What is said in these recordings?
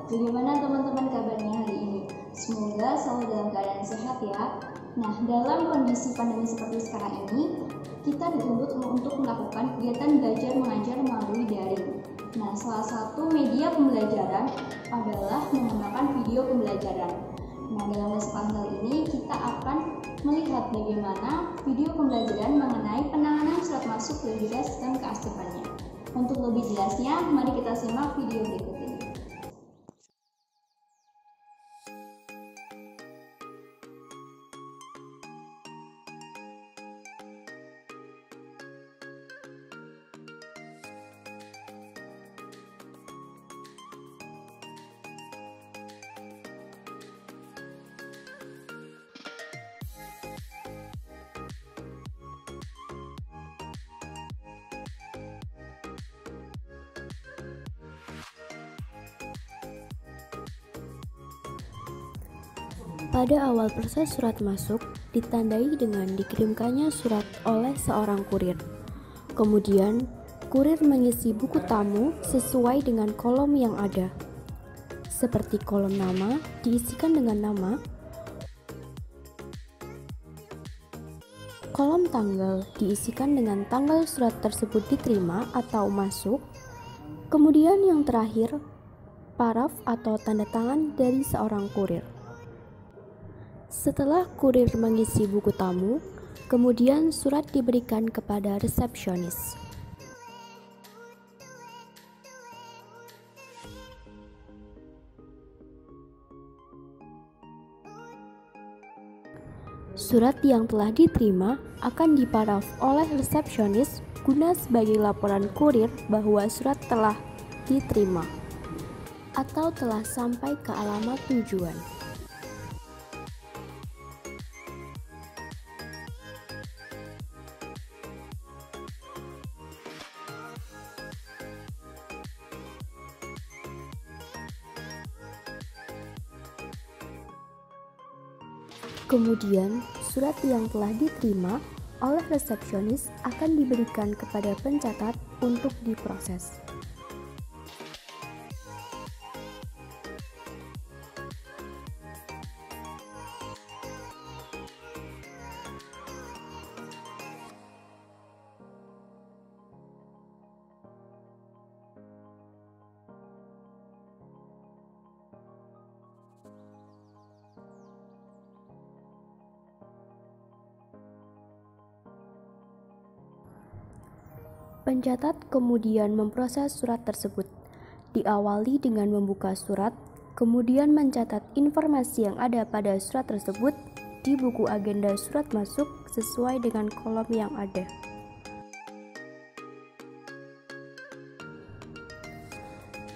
bagaimana teman-teman kabarnya hari ini? Semoga selalu dalam keadaan sehat ya. Nah, dalam kondisi pandemi seperti sekarang ini, kita dituntut untuk melakukan kegiatan belajar mengajar melalui daring. Nah, salah satu media pembelajaran adalah menggunakan video pembelajaran. Nah, dalam kesempatan kali ini kita akan melihat bagaimana video pembelajaran mengenai penanganan surat masuk dan juga sistem keaktifannya. Untuk lebih jelasnya, mari kita simak video berikut ini. Pada awal proses surat masuk, ditandai dengan dikirimkannya surat oleh seorang kurir. Kemudian, kurir mengisi buku tamu sesuai dengan kolom yang ada. Seperti kolom nama, diisikan dengan nama, kolom tanggal diisikan dengan tanggal surat tersebut diterima atau masuk, kemudian yang terakhir, paraf atau tanda tangan dari seorang kurir. Setelah kurir mengisi buku tamu, kemudian surat diberikan kepada resepsionis. Surat yang telah diterima akan diparaf oleh resepsionis guna sebagai laporan kurir bahwa surat telah diterima atau telah sampai ke alamat tujuan. Kemudian, surat yang telah diterima oleh resepsionis akan diberikan kepada pencatat untuk diproses. Pencatat kemudian memproses surat tersebut, diawali dengan membuka surat, kemudian mencatat informasi yang ada pada surat tersebut di buku agenda surat masuk sesuai dengan kolom yang ada.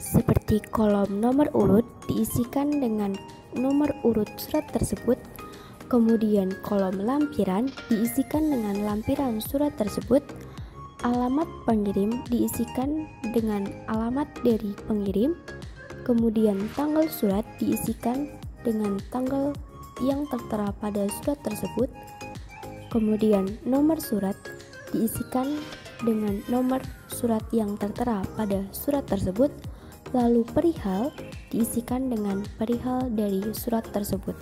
Seperti kolom nomor urut diisikan dengan nomor urut surat tersebut, kemudian kolom lampiran diisikan dengan lampiran surat tersebut. Alamat pengirim diisikan dengan alamat dari pengirim, kemudian tanggal surat diisikan dengan tanggal yang tertera pada surat tersebut, kemudian nomor surat diisikan dengan nomor surat yang tertera pada surat tersebut, lalu perihal diisikan dengan perihal dari surat tersebut.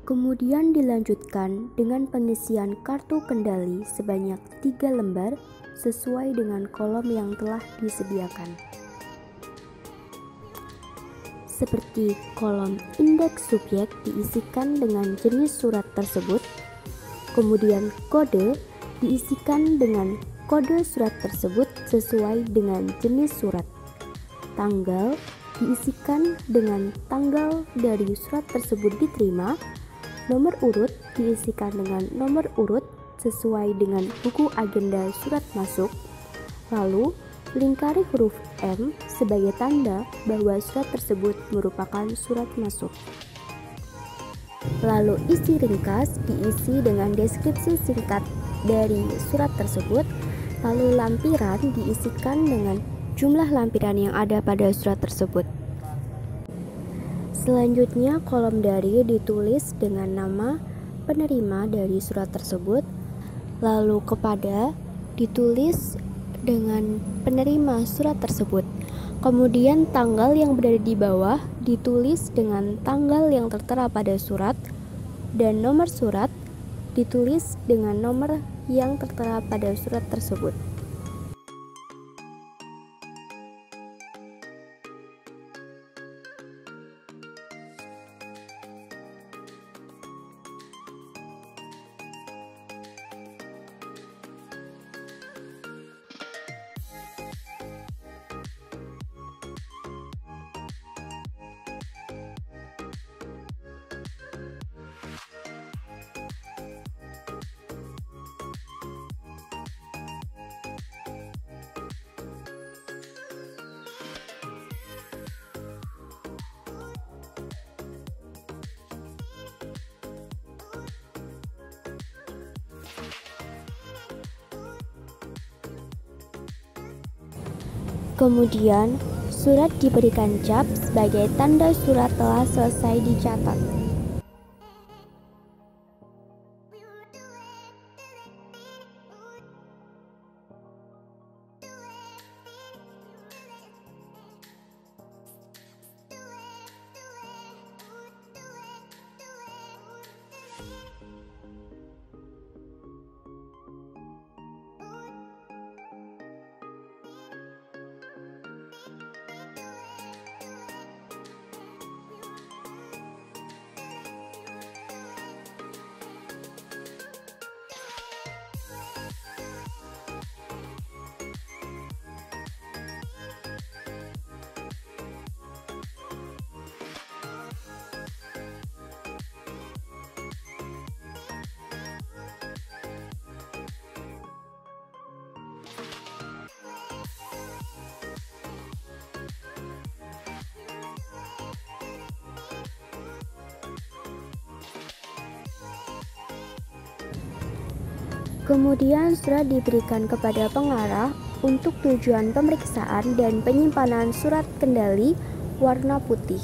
Kemudian dilanjutkan dengan pengisian kartu kendali sebanyak 3 lembar sesuai dengan kolom yang telah disediakan. Seperti kolom indeks subjek diisikan dengan jenis surat tersebut, kemudian kode diisikan dengan kode surat tersebut sesuai dengan jenis surat. Tanggal diisikan dengan tanggal dari surat tersebut diterima. Nomor urut diisikan dengan nomor urut sesuai dengan buku agenda surat masuk. Lalu, lingkari huruf M sebagai tanda bahwa surat tersebut merupakan surat masuk. Lalu isi ringkas diisi dengan deskripsi singkat dari surat tersebut. Lalu lampiran diisikan dengan jumlah lampiran yang ada pada surat tersebut. Selanjutnya kolom dari ditulis dengan nama penerima dari surat tersebut. Lalu kepada ditulis dengan penerima surat tersebut. Kemudian tanggal yang berada di bawah ditulis dengan tanggal yang tertera pada surat, dan nomor surat ditulis dengan nomor yang tertera pada surat tersebut. Kemudian, surat diberikan cap sebagai tanda surat telah selesai dicatat. Kemudian surat diberikan kepada pengarah untuk tujuan pemeriksaan dan penyimpanan surat kendali warna putih.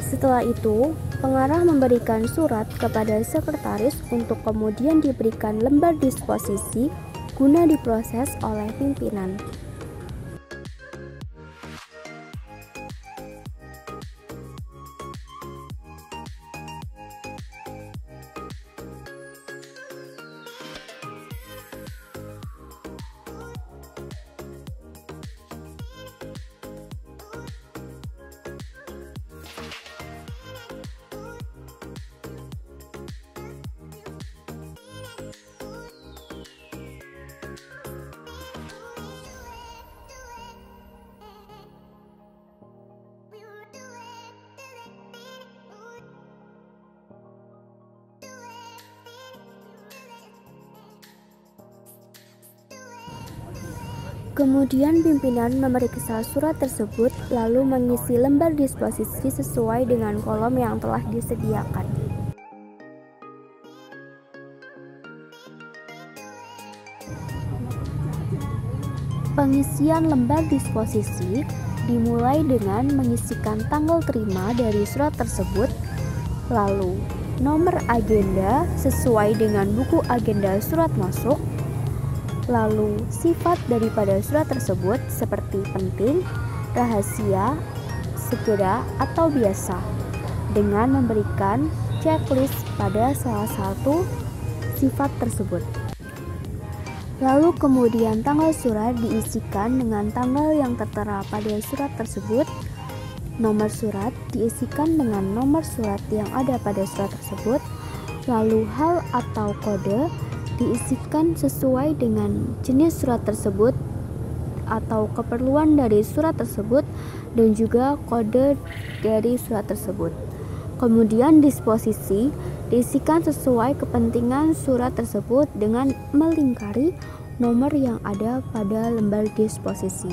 Setelah itu, pengarah memberikan surat kepada sekretaris untuk kemudian diberikan lembar disposisi guna diproses oleh pimpinan. Kemudian pimpinan memeriksa surat tersebut lalu mengisi lembar disposisi sesuai dengan kolom yang telah disediakan. Pengisian lembar disposisi dimulai dengan mengisikan tanggal terima dari surat tersebut, lalu nomor agenda sesuai dengan buku agenda surat masuk, lalu sifat daripada surat tersebut seperti penting, rahasia, segera, atau biasa, dengan memberikan checklist pada salah satu sifat tersebut. Lalu kemudian tanggal surat diisikan dengan tanggal yang tertera pada surat tersebut. Nomor surat diisikan dengan nomor surat yang ada pada surat tersebut. Lalu hal atau kode diisikan sesuai dengan jenis surat tersebut atau keperluan dari surat tersebut dan juga kode dari surat tersebut. Kemudian disposisi diisikan sesuai kepentingan surat tersebut dengan melingkari nomor yang ada pada lembar disposisi.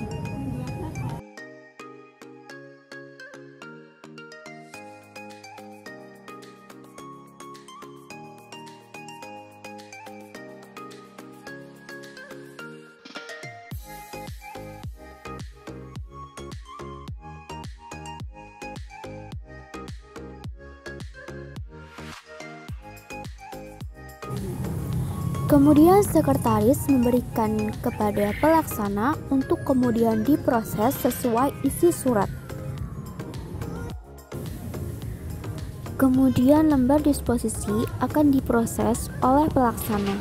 Kemudian sekretaris memberikan kepada pelaksana untuk kemudian diproses sesuai isi surat. Kemudian lembar disposisi akan diproses oleh pelaksana.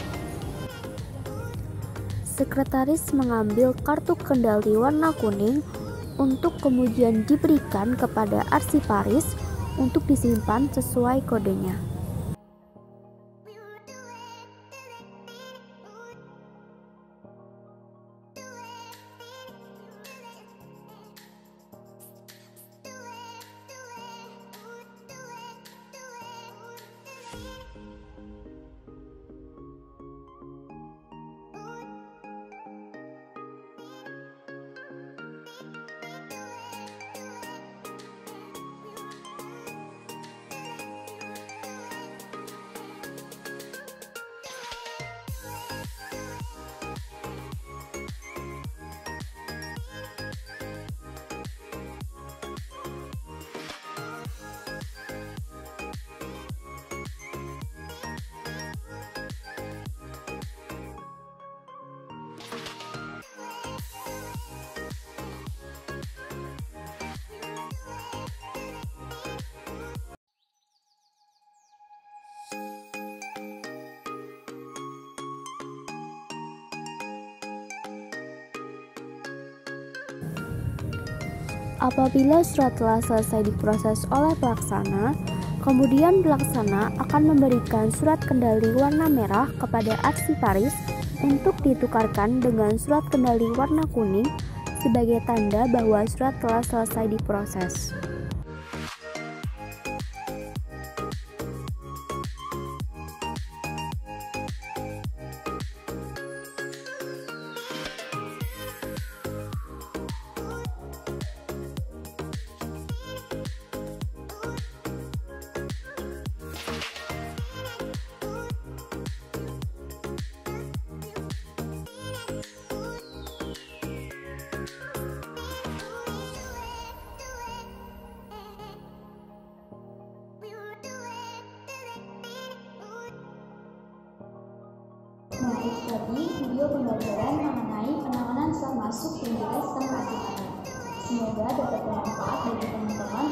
Sekretaris mengambil kartu kendali warna kuning untuk kemudian diberikan kepada arsiparis untuk disimpan sesuai kodenya. Apabila surat telah selesai diproses oleh pelaksana, kemudian pelaksana akan memberikan surat kendali warna merah kepada arsiparis untuk ditukarkan dengan surat kendali warna kuning sebagai tanda bahwa surat telah selesai diproses. Nah, itu tadi video pembelajaran mengenai penanganan surat masuk dan juga sistem keasifannya. Semoga dapat bermanfaat bagi teman-teman